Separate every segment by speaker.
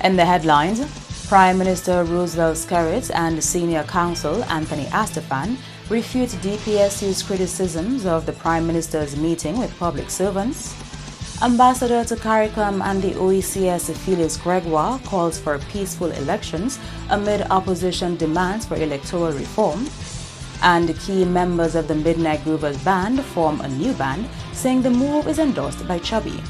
Speaker 1: In the headlines, Prime Minister Roosevelt Skerrit and Senior Counsel Anthony Astaphan refute DPSU's criticisms of the Prime Minister's meeting with public servants. Ambassador to CARICOM and the OECS Felix Gregoire calls for peaceful elections amid opposition demands for electoral reform. And key members of the Midnight Groovers band form a new band, saying the move is endorsed by Chubby.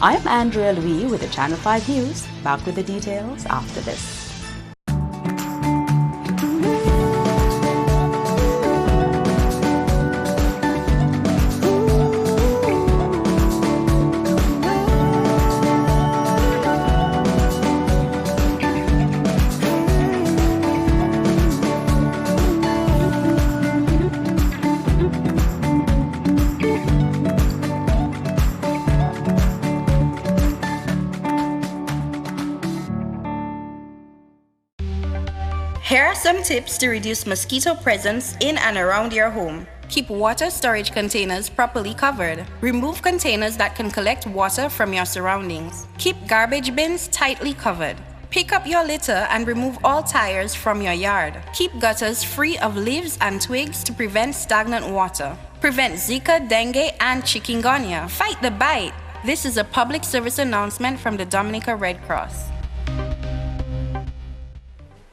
Speaker 1: I'm Andrea Louis with the Channel 5 News. Back with the details after this.
Speaker 2: Here are some tips to reduce mosquito presence in and around your home. Keep water storage containers properly covered. Remove containers that can collect water from your surroundings. Keep garbage bins tightly covered. Pick up your litter and remove all tires from your yard. Keep gutters free of leaves and twigs to prevent stagnant water. Prevent Zika, dengue, and chikungunya. Fight the bite. This is a public service announcement from the Dominica Red Cross.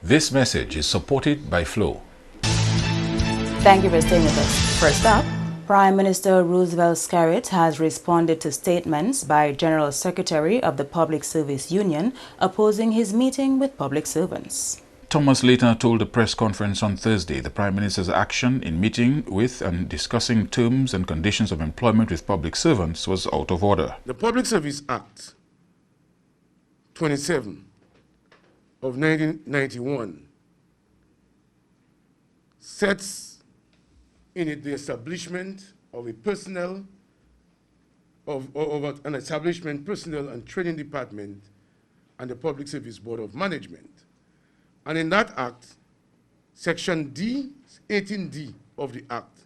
Speaker 3: This message is supported by Flow.
Speaker 1: Thank you for staying with us. First up, Prime Minister Roosevelt Skerrit has responded to statements by General Secretary of the Public Service Union opposing his meeting with public servants.
Speaker 3: Thomas later told a press conference on Thursday the Prime Minister's action in meeting with and discussing terms and conditions of employment with public servants was out of order.
Speaker 4: The Public Service Act 27 of 1991 sets in it the establishment of a personnel of an establishment, personnel and training department and the Public Service Board of Management. And in that act, section D, 18D of the act,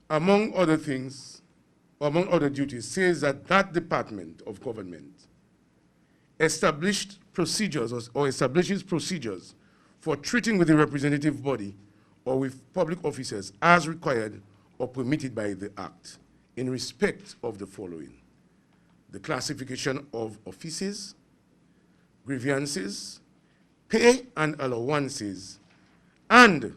Speaker 4: among other things, among other duties, says that that department of government established procedures or establishes procedures for treating with the representative body or with public officers as required or permitted by the Act in respect of the following: the classification of offices, grievances, pay and allowances, and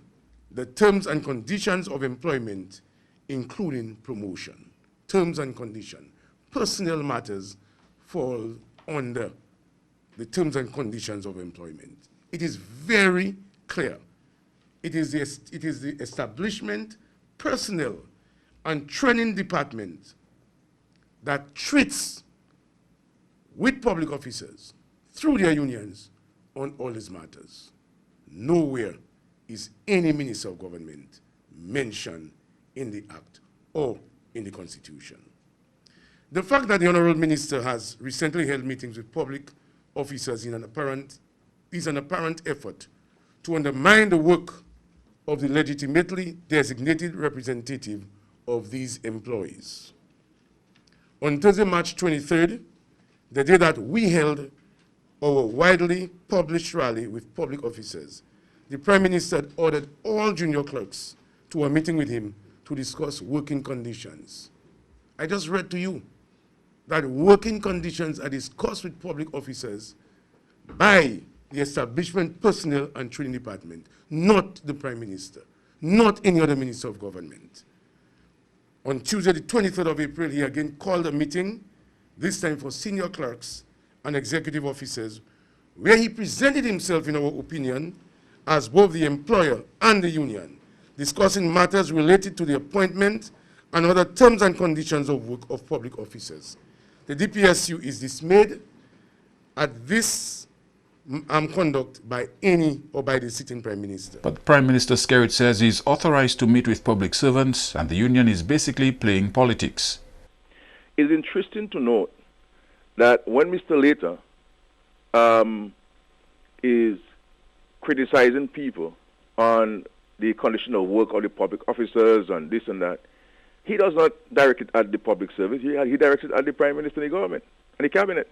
Speaker 4: the terms and conditions of employment, including promotion. Terms and conditions. Personnel matters fall under the terms and conditions of employment. It is very clear. It is the establishment, personnel, and training department that treats with public officers through their unions on all these matters. Nowhere is any minister of government mentioned in the Act or in the Constitution. The fact that the Honorable Minister has recently held meetings with public officers is an apparent effort to undermine the work of the legitimately designated representative of employees employees. On Thursday, March 23rd, the day that we held our widely published rally with public officers, the Prime Minister had ordered all junior clerks to a meeting with him to discuss working conditions. I just read to you that working conditions are discussed with public officers by the establishment, personnel, and training department, not the Prime Minister, not any other minister of government. On Tuesday, the 23rd of April, he again called a meeting, this time for senior clerks and executive officers, where he presented himself, in our opinion, as both the employer and the union, discussing matters related to the appointment and other terms and conditions of work of public officers. The DPSU is dismayed at this conduct by any or by the sitting Prime Minister.
Speaker 3: But Prime Minister Skerrit says he's authorized to meet with public servants and the union is basically playing politics.
Speaker 5: It's interesting to note that when Mr. Later is criticizing people on the condition of work of the public officers and this and that, he does not direct it at the public service. He directs it at the Prime Minister and the government and the cabinet.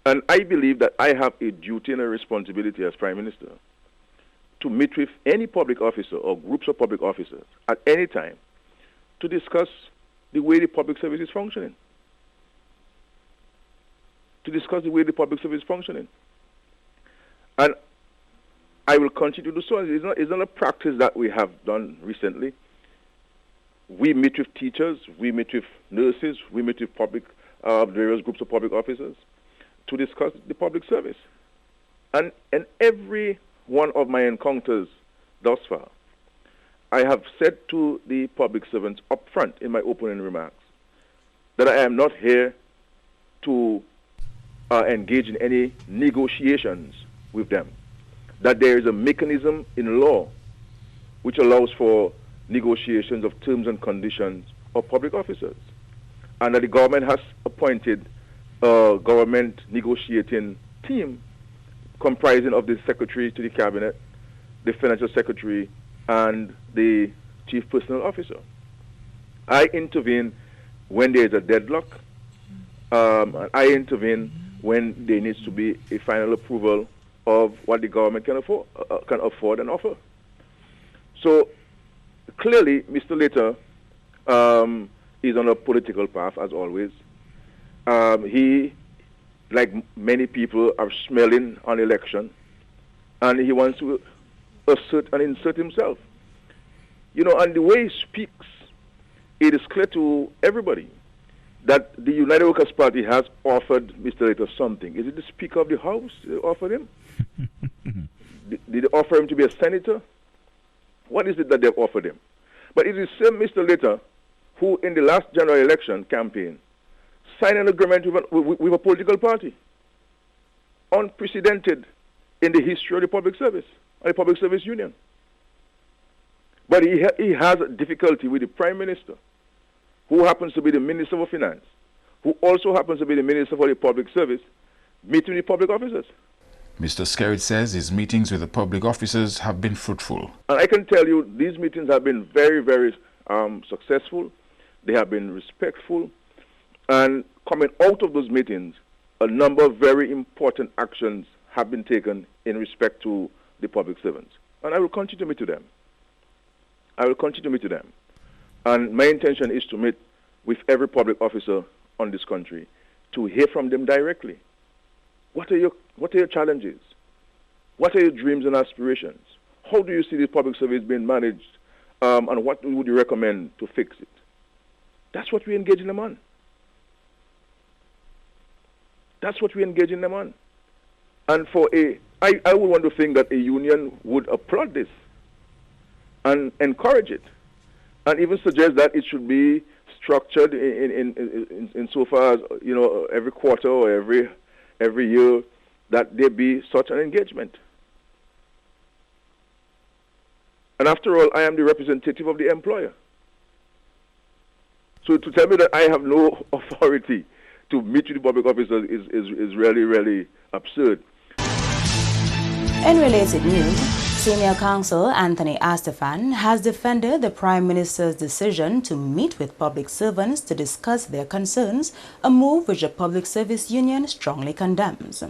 Speaker 5: And I believe that I have a duty and a responsibility as Prime Minister to meet with any public officer or groups of public officers at any time to discuss the way the public service is functioning. And I will continue to do so. It's not a practice that we have done recently. We meet with teachers, we meet with nurses, we meet with various groups of public officers to discuss the public service. And every one of my encounters thus far, I have said to the public servants up front in my opening remarks that I am not here to engage in any negotiations with them, that there is a mechanism in law which allows for negotiations of terms and conditions of public officers, and that the government has appointed a government negotiating team comprising of the Secretary to the Cabinet, the Financial Secretary, and the Chief Personnel Officer. I intervene when there is a deadlock. I intervene when there needs to be a final approval of what the government can afford and offer. So clearly, Mr. Later is on a political path, as always. He, like many people, are smelling on election, and he wants to assert and insert himself. You know, and the way he speaks, it is clear to everybody that the United Workers' Party has offered Mr. Later something. Is it the Speaker of the House they offered him? Did they offer him to be a senator? What is it that they've offered him? But it is the same Mr. Later who, in the last general election campaign, signed an agreement with a political party, unprecedented in the history of the public service, and the public service union. But he has a difficulty with the Prime Minister, who happens to be the Minister of Finance, who also happens to be the Minister for the Public Service, meeting with public officers.
Speaker 3: Mr. Skerrit says his meetings with the public officers have been fruitful.
Speaker 5: And I can tell you these meetings have been very, very successful. They have been respectful. And coming out of those meetings, a number of very important actions have been taken in respect to the public servants. And I will continue to meet with them. And my intention is to meet with every public officer on this country to hear from them directly. What are your challenges? What are your dreams and aspirations? How do you see the public service being managed? And what would you recommend to fix it? That's what we engage in them on. And I would want to think that a union would applaud this and encourage it, and even suggest that it should be structured in so far as, you know, every quarter or every year that there be such an engagement. And after all, I am the representative of the employer. So to tell me that I have no authority to meet with the public officers is really, really absurd.
Speaker 1: In related news, Senior Counsel Anthony Astafan has defended the Prime Minister's decision to meet with public servants to discuss their concerns, a move which the Public Service Union strongly condemns.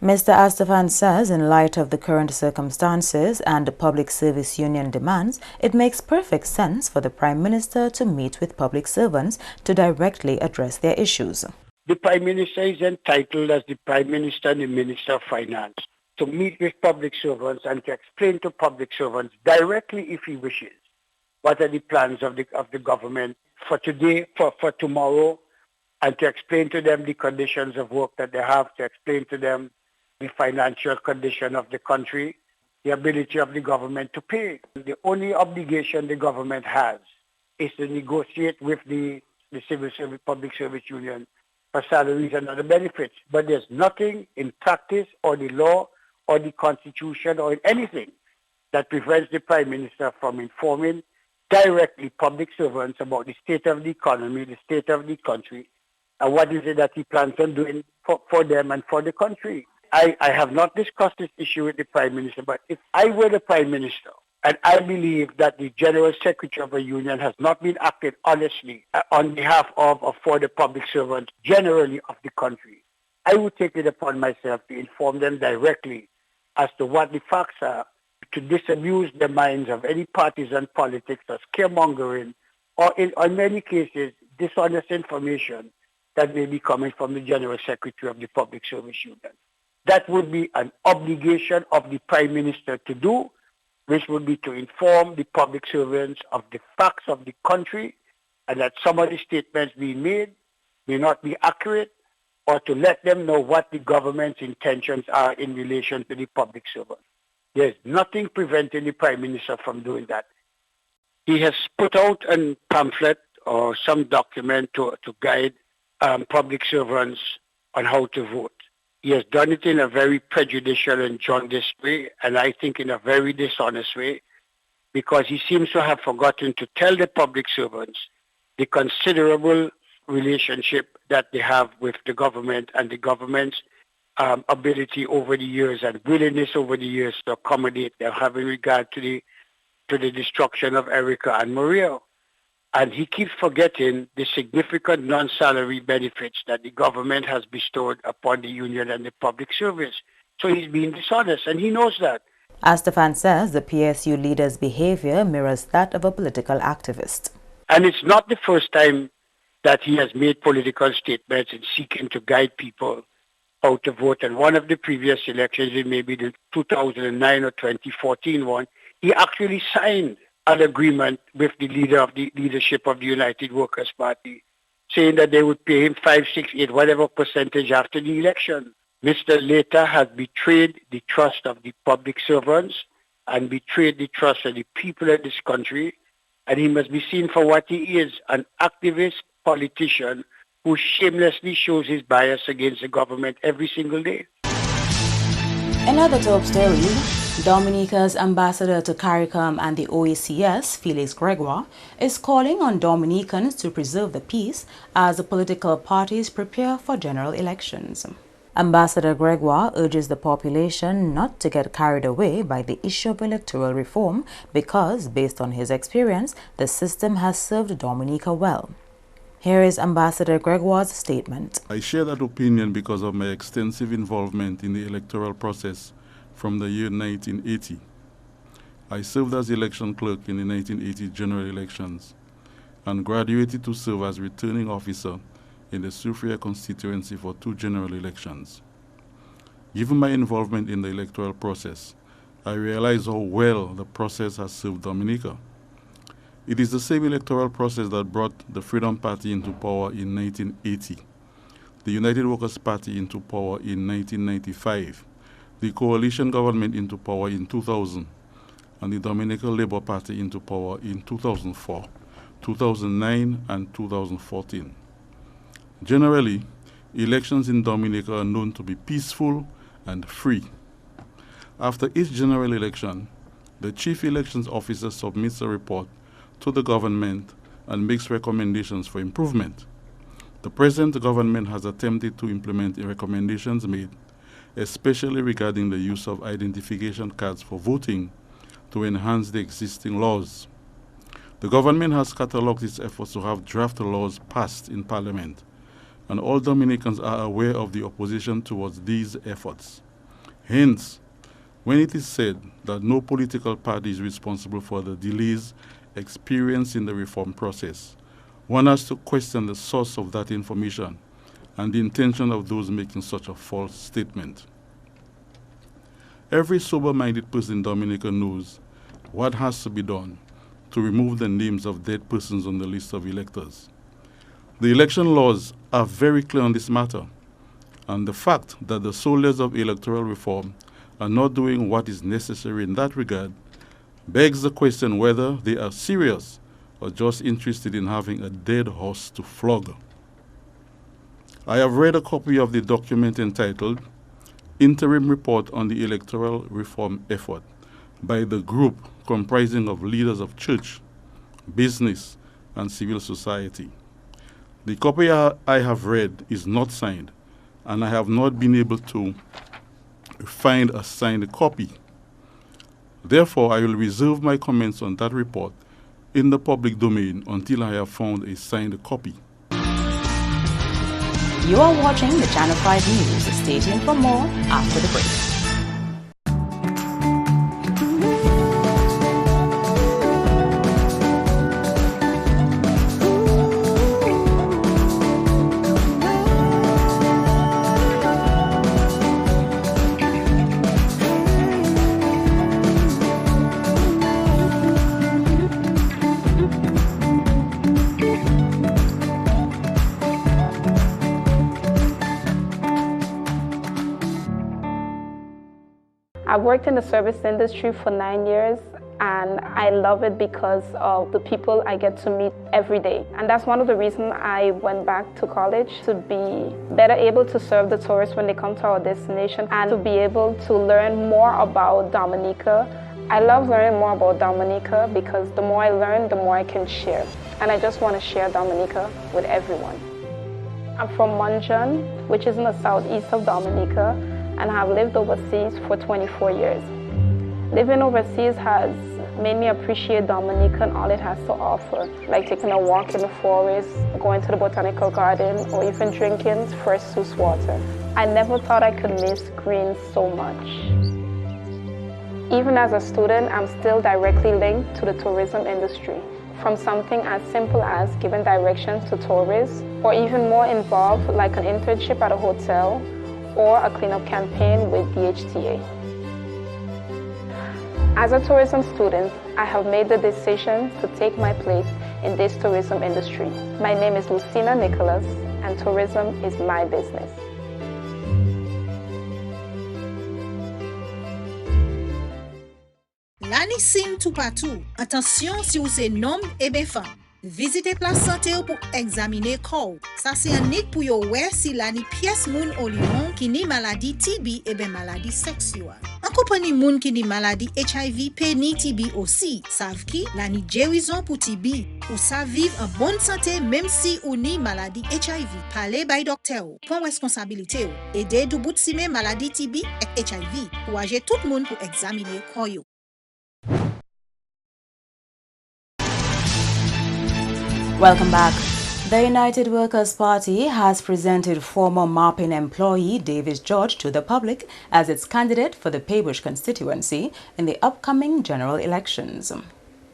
Speaker 1: Mr. Astafan says in light of the current circumstances and the Public Service Union demands, it makes perfect sense for the Prime Minister to meet with public servants to directly address their issues.
Speaker 6: The Prime Minister is entitled as the Prime Minister and the Minister of Finance to meet with public servants and to explain to public servants directly, if he wishes, what are the plans of the government for today, for tomorrow, and to explain to them the conditions of work that they have, to explain to them the financial condition of the country, the ability of the government to pay. The only obligation the government has is to negotiate with the Civil Service Public Service Union for salaries and other benefits. But there's nothing in practice or the law or the Constitution or in anything that prevents the Prime Minister from informing directly public servants about the state of the economy, the state of the country, and what is it that he plans on doing for them and for the country. I have not discussed this issue with the Prime Minister, but if I were the Prime Minister, and I believe that the General Secretary of a union has not been acting honestly on behalf of or for the public servants generally of the country, I would take it upon myself to inform them directly as to what the facts are, to disabuse the minds of any partisan politics or scaremongering, or in many cases, dishonest information that may be coming from the General Secretary of the Public Service Union. That would be an obligation of the Prime Minister to do, which would be to inform the public servants of the facts of the country and that some of the statements being made may not be accurate, or to let them know what the government's intentions are in relation to the public servants. There's nothing preventing the Prime Minister from doing that. He has put out a pamphlet or some document to guide public servants on how to vote. He has done it in a very prejudicial and jaundiced way, and I think in a very dishonest way, because he seems to have forgotten to tell the public servants the considerable relationship that they have with the government and the government's ability over the years and willingness over the years to accommodate them, having regard to the destruction of Erica and Maria. And he keeps forgetting the significant non-salary benefits that the government has bestowed upon the union and the public service. So he's being dishonest, and he knows that.
Speaker 1: Astaphan says the PSU leader's behavior mirrors that of a political activist.
Speaker 6: And it's not the first time that he has made political statements in seeking to guide people how to vote. And one of the previous elections, it may be the 2009 or 2014 one, he actually signed an agreement with the leadership of the United Workers' Party, saying that they would pay him 5, 6, 8, whatever percentage after the election. Mr. Leta has betrayed the trust of the public servants and betrayed the trust of the people of this country, and he must be seen for what he is, an activist politician who shamelessly shows his bias against the government every single day.
Speaker 1: Another top story, Dominica's ambassador to CARICOM and the OECS, Felix Gregoire, is calling on Dominicans to preserve the peace as the political parties prepare for general elections. Ambassador Gregoire urges the population not to get carried away by the issue of electoral reform because, based on his experience, the system has served Dominica well. Here is Ambassador Gregoire's statement.
Speaker 7: I share that opinion because of my extensive involvement in the electoral process from the year 1980. I served as election clerk in the 1980 general elections and graduated to serve as returning officer in the Soufriere constituency for 2 general elections. Given my involvement in the electoral process, I realize how well the process has served Dominica. It is the same electoral process that brought the Freedom Party into power in 1980, the United Workers' Party into power in 1995, the coalition government into power in 2000, and the Dominican Labour Party into power in 2004, 2009, and 2014. Generally, elections in Dominica are known to be peaceful and free. After each general election, the Chief Elections Officer submits a report to the government and makes recommendations for improvement. The present government has attempted to implement the recommendations made, especially regarding the use of identification cards for voting to enhance the existing laws. The government has catalogued its efforts to have draft laws passed in Parliament, and all Dominicans are aware of the opposition towards these efforts. Hence, when it is said that no political party is responsible for the delays experienced in the reform process, one has to question the source of that information and the intention of those making such a false statement. Every sober-minded person in Dominica knows what has to be done to remove the names of dead persons on the list of electors. The election laws are very clear on this matter, and the fact that the soldiers of electoral reform are not doing what is necessary in that regard begs the question whether they are serious or just interested in having a dead horse to flog. I have read a copy of the document entitled Interim Report on the Electoral Reform Effort by the group comprising of leaders of church, business, and civil society. The copy I have read is not signed, and I have not been able to find a signed copy. Therefore, I will reserve my comments on that report in the public domain until I have found a signed copy.
Speaker 1: You are watching the Channel 5 News. Stay tuned for more after the break.
Speaker 8: I've worked in the service industry for 9 years, and I love it because of the people I get to meet every day. And that's one of the reasons I went back to college, to be better able to serve the tourists when they come to our destination and to be able to learn more about Dominica. I love learning more about Dominica because the more I learn, the more I can share. And I just want to share Dominica with everyone. I'm from Munjan, which is in the southeast of Dominica, and have lived overseas for 24 years. Living overseas has made me appreciate Dominica and all it has to offer, like taking a walk in the forest, going to the botanical garden, or even drinking fresh Sus water. I never thought I could miss green so much. Even as a student, I'm still directly linked to the tourism industry, from something as simple as giving directions to tourists, or even more involved like an internship at a hotel, or a cleanup campaign with the HTA. As a tourism student, I have made the decision to take my place in this tourism industry. My name is Lucina Nicholas, and tourism is my business.
Speaker 9: L'année sim tout partout. Attention si vous êtes homme et bien femme. Visitez place santé pour examiner corps. Ça c'est un nick pour yo ouais si l'année pièce moun au lion qui ni maladie TB et bien maladie sexuelle. En compagnie moun qui ni maladie HIV pe ni TB aussi. Savent qui l'année guérison pour TB. Ou ça vivre en bonne santé même si ou ni maladie HIV. Parlez by docteur. Prends responsabilité ou. Aidez du bout de maladie TB et HIV. Pour agir tout le monde pour examiner corps yo.
Speaker 1: Welcome back. The United Workers' Party has presented former Marpin employee Davis George to the public as its candidate for the Paybush constituency in the upcoming general elections.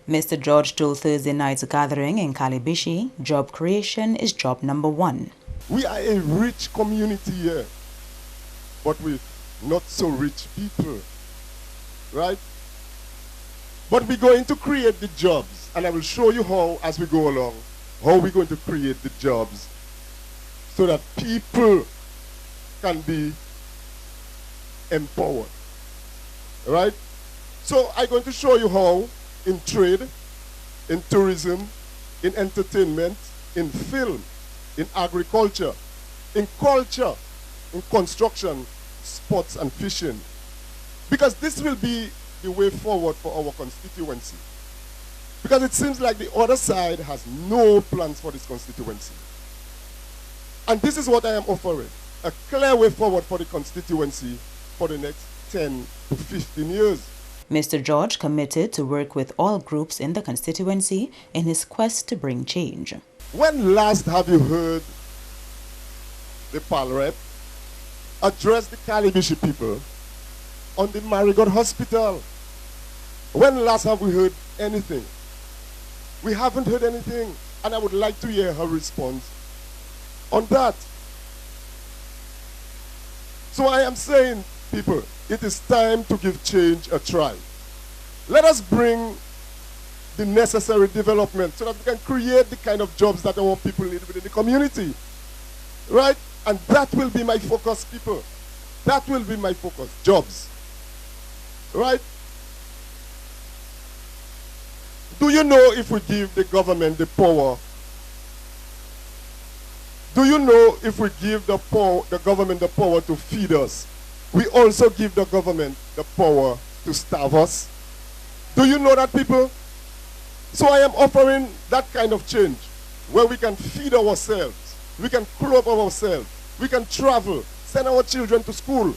Speaker 1: Mr. George told Thursday night's gathering in Kalibishi, job creation is job number one.
Speaker 10: We are a rich community here, but with not so rich people, right? But we're going to create the jobs, and I will show you how as we go along. How we're going to create the jobs so that people can be empowered, right? So I'm going to show you how in trade, in tourism, in entertainment, in film, in agriculture, in culture, in construction, sports and fishing. Because this will be the way forward for our constituency. Because it seems like the other side has no plans for this constituency. And this is what I am offering, a clear way forward for the constituency for the next 10 to 15 years.
Speaker 1: Mr. George committed to work with all groups in the constituency in his quest to bring change.
Speaker 10: When last have you heard the PAL rep address the Kalibishi people on the Marigot Hospital? When last have we heard anything? We haven't heard anything, and I would like to hear her response on that. So I am saying, people, it is time to give change a try. Let us bring the necessary development so that we can create the kind of jobs that our people need within the community, right? And that will be my focus, people. That will be my focus, jobs, right? Do you know if we give the government the power? Do you know if we give the government the power to feed us, we also give the government the power to starve us? Do you know that, people? So I am offering that kind of change where we can feed ourselves, we can clothe ourselves, we can travel, send our children to school.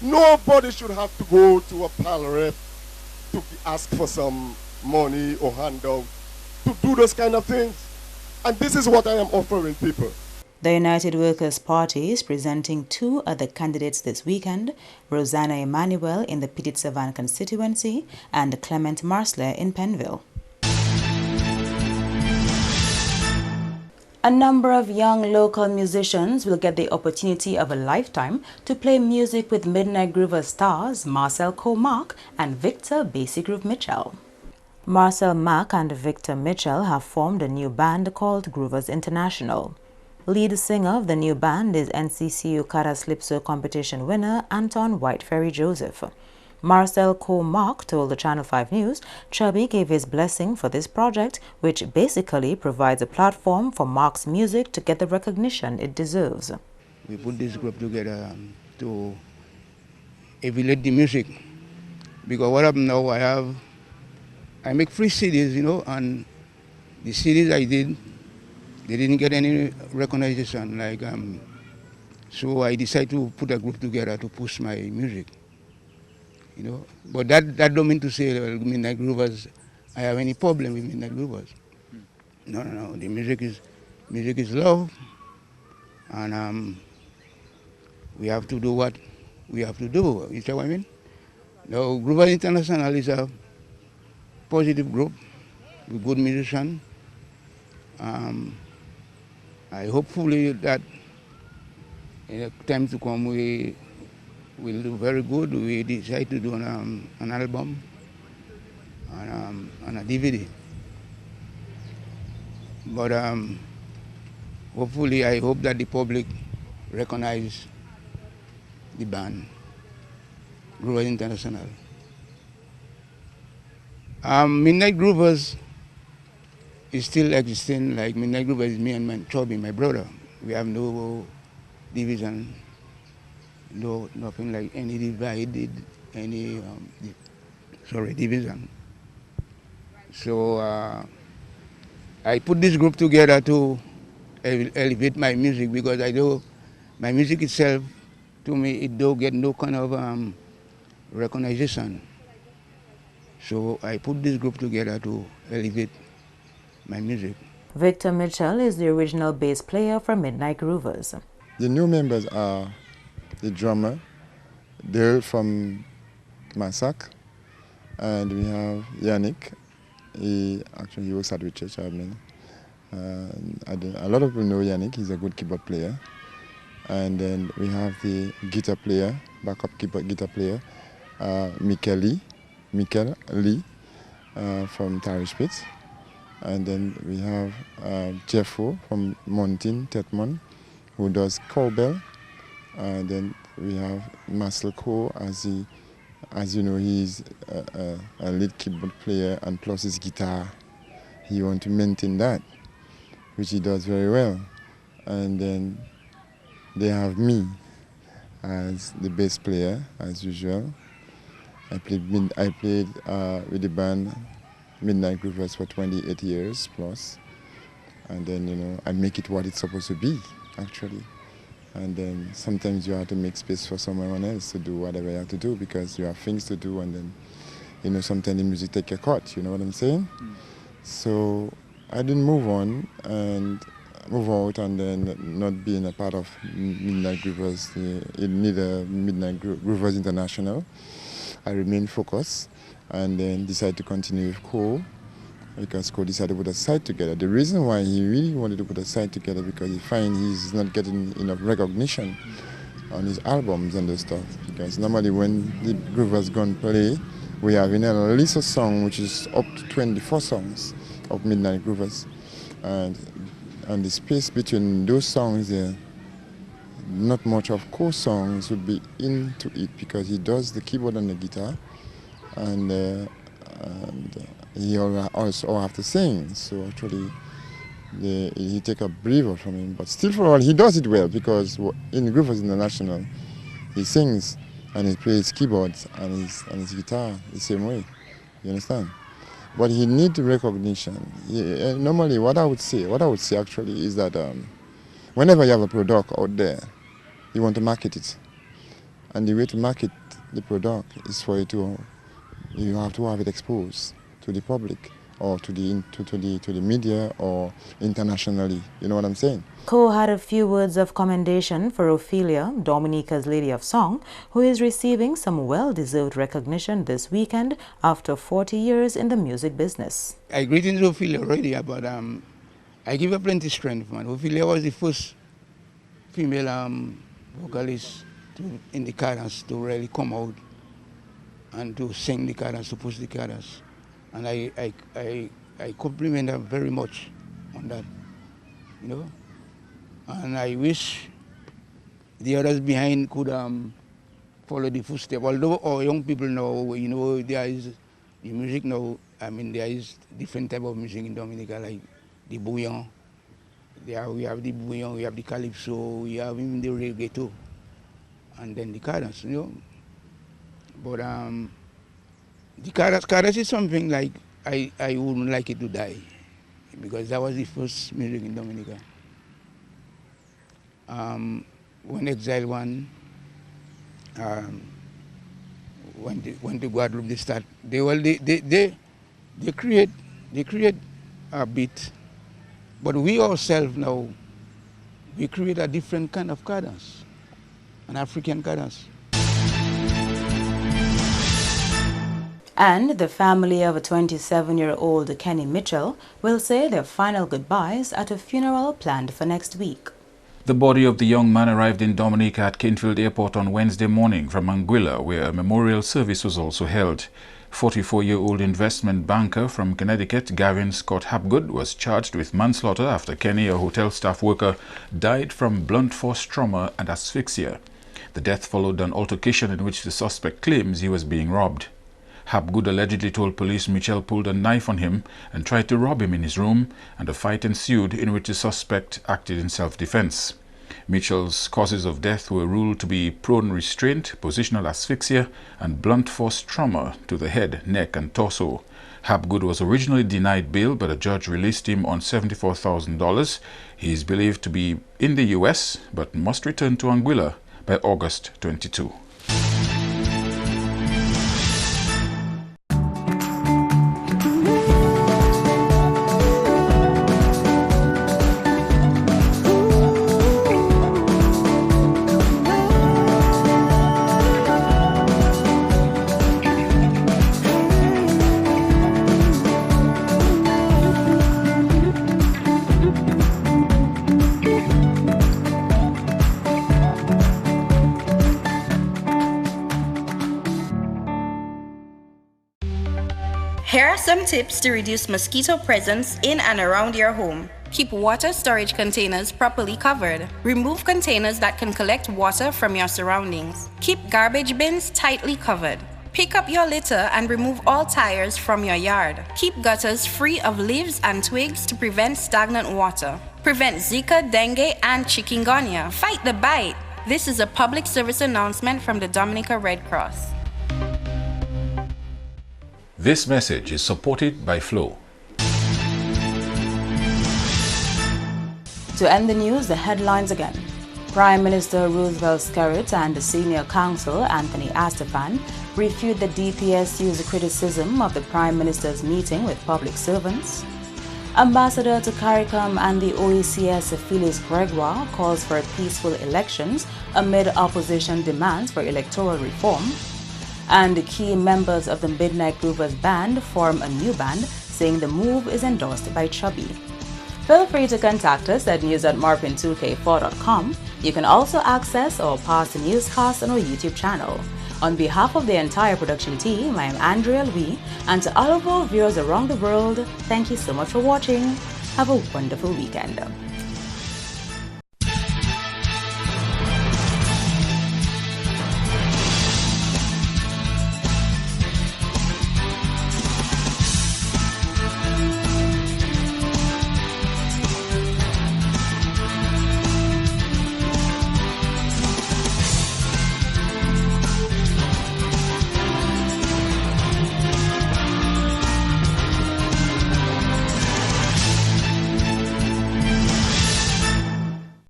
Speaker 10: Nobody should have to go to a PAL rep to ask for some money or handout to do those kind of things. And this is what I am offering people.
Speaker 1: The United Workers' Party is presenting two other candidates this weekend, Rosanna Emmanuel in the Petite-Savanne constituency and Clement Marsler in Penville. A number of young local musicians will get the opportunity of a lifetime to play music with Midnight Groover stars Marcel Comark and Victor Basie Groove Mitchell. Marcel Mack and Victor Mitchell have formed a new band called Groovers International. Lead singer of the new band is NCCU Kara Slipso competition winner Anton Whiteferry Joseph. Marcel Comark told the Channel 5 News Chubby gave his blessing for this project, which basically provides a platform for Mark's music to get the recognition it deserves.
Speaker 11: We put this group together to evaluate the music, because what happened now, I make free CDs, you know, and the CDs I did, they didn't get any recognition, so I decided to put a group together to push my music, you know. But that don't mean to say Midnight Groovers, I have any problem with Midnight Groovers. No. The music is love, and we have to do what we have to do. You see what I mean? Now, Groovers International is a positive group with good musicians. I hopefully that in the time to come we will do very good. We decide to do an album and a DVD. But hopefully I hope that the public recognize the band, Groovers International. Midnight Groovers is still existing. Like Midnight Groovers is me and my Chubby, my brother. We have no division, nothing like any divided, any division. So I put this group together to elevate my music, because I know my music itself, to me, it don't get no kind of recognition. So I put this group together to elevate my music.
Speaker 1: Victor Mitchell is the original bass player for Midnight Groovers.
Speaker 12: The new members are the drummer, Daryl from Massac, and we have Yannick. He works at Richard Chapman. A lot of people know Yannick. He's a good keyboard player. And then we have the guitar player, backup keyboard guitar player, Michael Lee from Tarish Spitz. And then we have Jeffo from Mountain, Tetmon, who does cowbell. And then we have Marcel Co, as you know, he's a lead keyboard player, and plus his guitar. He wants to maintain that, which he does very well. And then they have me as the bass player, as usual. I played with the band Midnight Groovers for 28 years plus, and then, you know, I make it what it's supposed to be, actually. And then sometimes you have to make space for someone else to do whatever you have to do, because you have things to do, and then, you know, sometimes the music take a cut, you know what I'm saying? So I didn't move on and move out, and then not being a part of Midnight Groovers, neither Midnight Groovers International. I remained focused, and then decided to continue with Co, because Co decided to put a site together. The reason why he really wanted to put a site together, because he finds he's not getting enough recognition on his albums and the stuff. Because normally when the Groovers gonna play, we have in a list of songs which is up to 24 songs of Midnight Groovers, and the space between those songs there, not much of Co songs would be into it, because he does the keyboard and the guitar, and he also have to sing. So actually, he take a breather from him, but still for all, he does it well, because in Groovers International, he sings and he plays keyboards and his guitar the same way. You understand? But he needs recognition. Normally, what I would say actually is that whenever you have a product out there, you want to market it, and the way to market the product is for you have to have it exposed to the public, or to the media or internationally. You know what I'm saying?
Speaker 1: Co had a few words of commendation for Ophelia, Dominica's Lady of Song, who is receiving some well-deserved recognition this weekend after 40 years in the music business.
Speaker 11: I greeted Ophelia already, but I give her plenty strength, man. Ophelia was the first female vocalist in the cadence to really come out and to sing the cadence, to push the cadence. And I compliment her very much on that, you know. And I wish the others behind could follow the footsteps. Although our young people now, you know, there is the music now. I mean, there is different type of music in Dominica, like the bouillon. We have the bouillon, we have the calypso, we have even the reggae too, and then the cadence, you know. But the cadence is something like I wouldn't like it to die, because that was the first music in Dominica. When Exile One went to Guadeloupe, they create a beat, but we ourselves now we create a different kind of cadence, an African cadence.
Speaker 1: And the family of a 27-year-old Kenny Mitchell will say their final goodbyes at a funeral planned for next week.
Speaker 3: The body of the young man arrived in Dominica at Canefield Airport on Wednesday morning from Anguilla, where a memorial service was also held. 44-year-old investment banker from Connecticut, Gavin Scott Hapgood, was charged with manslaughter after Kenny, a hotel staff worker, died from blunt force trauma and asphyxia. The death followed an altercation in which the suspect claims he was being robbed. Hapgood allegedly told police Mitchell pulled a knife on him and tried to rob him in his room, and a fight ensued in which the suspect acted in self-defense. Mitchell's causes of death were ruled to be prone restraint, positional asphyxia, and blunt force trauma to the head, neck, and torso. Hapgood was originally denied bail, but a judge released him on $74,000. He is believed to be in the U.S., but must return to Anguilla by August 22.
Speaker 2: Here are some tips to reduce mosquito presence in and around your home. Keep water storage containers properly covered. Remove containers that can collect water from your surroundings. Keep garbage bins tightly covered. Pick up your litter and remove all tires from your yard. Keep gutters free of leaves and twigs to prevent stagnant water. Prevent Zika, dengue, and chikungunya. Fight the bite. This is a public service announcement from the Dominica Red Cross.
Speaker 3: This message is supported by Flow.
Speaker 1: To end the news, the headlines again. Prime Minister Roosevelt Skerrit and the Senior Counsel Anthony Astaphan refute the DPSU's criticism of the Prime Minister's meeting with public servants. Ambassador to CARICOM and the OECS Phyllis Gregoire calls for peaceful elections amid opposition demands for electoral reform. And the key members of the Midnight Groovers band form a new band, saying the move is endorsed by Chubby. Feel free to contact us at news@marpin2k4.com. You can also access our past newscasts on our YouTube channel. On behalf of the entire production team, I am Andrea Louis, and to all of our viewers around the world, thank you so much for watching. Have a wonderful weekend.